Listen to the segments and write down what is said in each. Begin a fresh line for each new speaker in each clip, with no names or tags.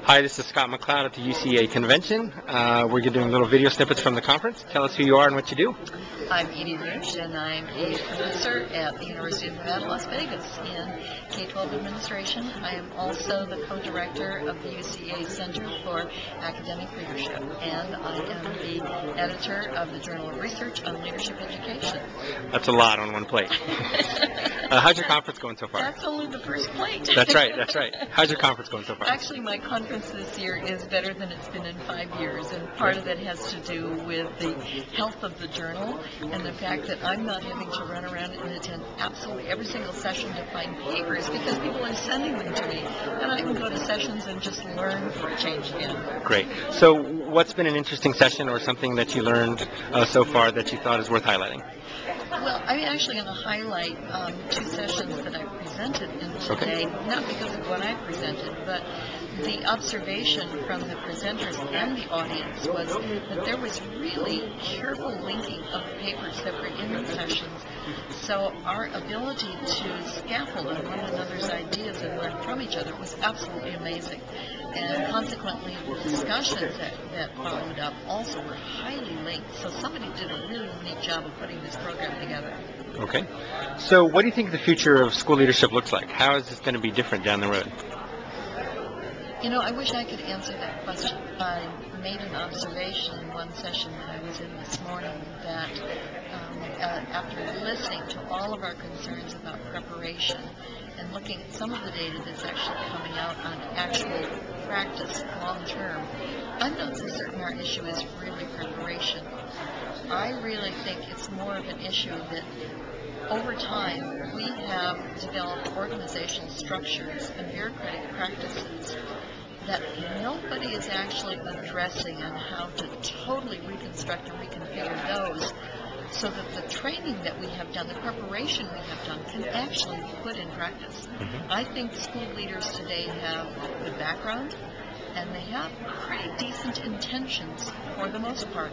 Hi, this is Scott McLeod at the UCA convention. We're doing little video snippets from the conference. Tell us who you are and what you do.
I'm Edie Rusch, and I'm a professor at the University of Nevada, Las Vegas in K-12 administration. I am also the co-director of the UCA Center for Academic Leadership, and I am the editor of the Journal of Research on Leadership Education.
That's a lot on one plate. How's your conference going so far?
That's only the first plate.
That's right, that's right. How's your conference going so far?
Actually, my conference this year is better than it's been in 5 years, and part of it has to do with the health of the journal and the fact that I'm not having to run around and attend absolutely every single session to find papers because people are sending them to me, and I can go to sessions and just learn for a change again.
Great. So what's been an interesting session or something that you learned so far that you thought is worth highlighting?
Well, I'm actually going to highlight 2 sessions that I presented in today, not because of what I presented, but the observation from the presenters and the audience was that there was really careful linking of papers that were in the sessions. So our ability to scaffold on one another's ideas and learn from each other was absolutely amazing. And consequently, the discussions that followed up also were highly linked. So somebody did a really neat job of putting this program together.
Okay. So what do you think the future of school leadership looks like? How is this going to be different down the road?
You know, I wish I could answer that question. I made an observation in one session that I was in this morning that after listening to all of our concerns about preparation and looking at some of the data that's actually coming out on actual practice long term, I'm not so certain our issue is really preparation. I really think it's more of an issue that over time we have developed organizational structures and bureaucratic practices that nobody is actually addressing on how to totally reconstruct and reconfigure those so that the training that we have done, the preparation we have done, can actually be put in practice. I think school leaders today have the background and they have pretty decent intentions for the most part.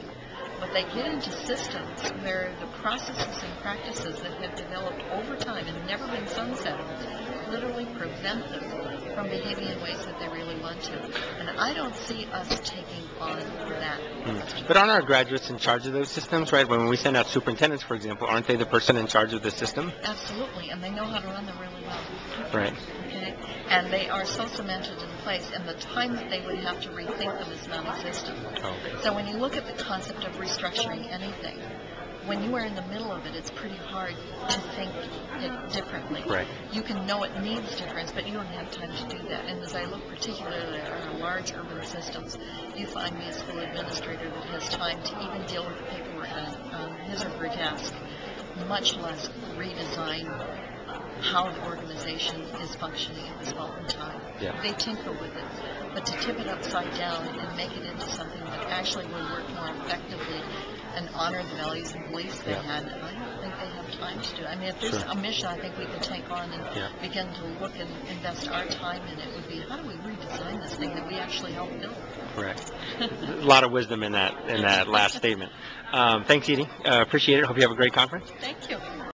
But they get into systems where the processes and practices that have developed over time and never been sunsetted literally prevent them from behaving in ways that they really want to. And I don't see us taking on that.
But aren't our graduates in charge of those systems, right? When we send out superintendents, for example, aren't they the person in charge of the system?
Absolutely, and they know how to run them really well.
Right.
Okay? And they are so cemented in place, and the time that they would have to rethink them is non-existent.
Okay.
So when you look at the concept of restructuring anything, when you are in the middle of it, it's pretty hard to think it differently.
Right.
You can know it needs difference, but you don't have time to do that. And as I look particularly at our large urban systems, you find me a school administrator that has time to even deal with the paperwork on his or her desk, much less redesign how the organization is functioning at this moment in time.
Yeah.
They tinker with it, but to tip it upside down and make it into something that actually will work more effectively and honor the values and beliefs they had, I don't think they have time to do it. I mean, if there's a mission I think we could take on and begin to look and invest our time in, it would be how do we redesign this thing that we actually helped build?
Correct. A lot of wisdom in that last statement. Thanks, Edie. Appreciate it. Hope you have a great conference.
Thank you.